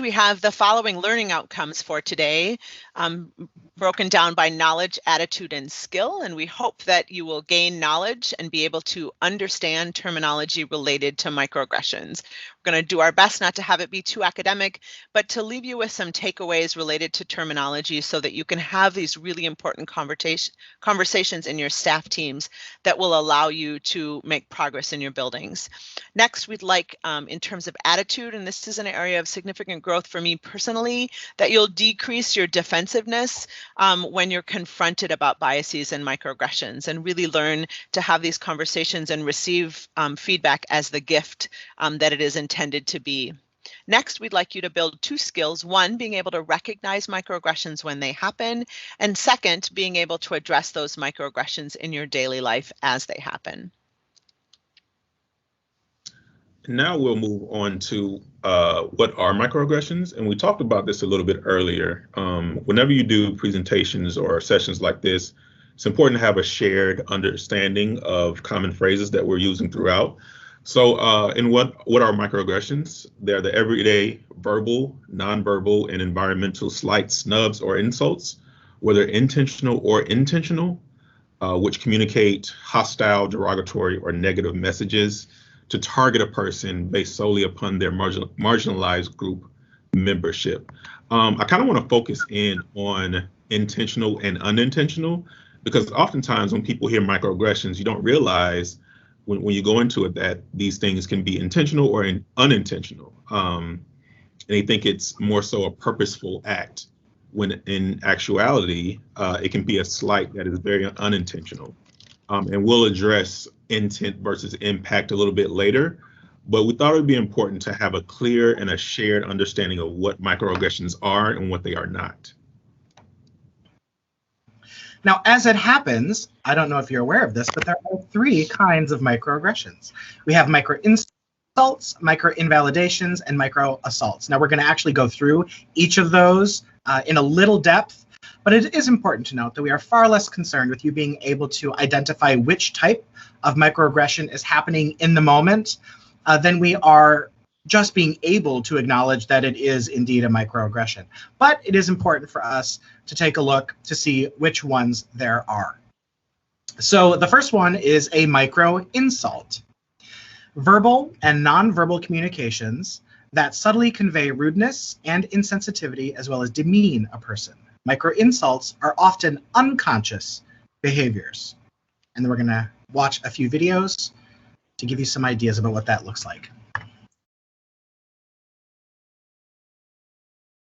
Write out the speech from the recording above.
We have the following learning outcomes for today, broken down by knowledge, attitude, and skill. And we hope that you will gain knowledge and be able to understand terminology related to microaggressions. We're going to do our best not to have it be too academic, but to leave you with some takeaways related to terminology so that you can have these really important conversations in your staff teams that will allow you to make progress in your buildings. Next, we'd like, in terms of attitude, and this is an area of significant growth for me personally, that you'll decrease your defensiveness when you're confronted about biases and microaggressions, and really learn to have these conversations and receive feedback as the gift that it is intended to be. Next, we'd like you to build 2 skills. 1, being able to recognize microaggressions when they happen, and 2nd, being able to address those microaggressions in your daily life as they happen. Now we'll move on to what are microaggressions, and we talked about this a little bit earlier. Whenever you do presentations or sessions like this, it's important to have a shared understanding of common phrases that we're using throughout. So in what are microaggressions? They're the everyday verbal, nonverbal, and environmental slights, snubs, or insults, whether intentional or intentional, which communicate hostile, derogatory, or negative messages to target a person based solely upon their marginalized group membership. I kind of want to focus in on intentional and unintentional, because oftentimes when people hear microaggressions, you don't realize when you go into it that these things can be intentional or unintentional. And they think it's more so a purposeful act, when in actuality, it can be a slight that is very unintentional. And we'll address intent versus impact a little bit later, but we thought it would be important to have a clear and a shared understanding of what microaggressions are and what they are not. Now, as it happens, I don't know if you're aware of this, but there are 3 kinds of microaggressions. We have micro-insults, micro-invalidations, and micro-assaults. Now, we're going to actually go through each of those in a little depth, but it is important to note that we are far less concerned with you being able to identify which type of microaggression is happening in the moment than we are just being able to acknowledge that it is indeed a microaggression. But it is important for us to take a look to see which ones there are. So the first one is a micro-insult. Verbal and nonverbal communications that subtly convey rudeness and insensitivity as well as demean a person. Micro-insults are often unconscious behaviors. And then we're going to watch a few videos to give you some ideas about what that looks like.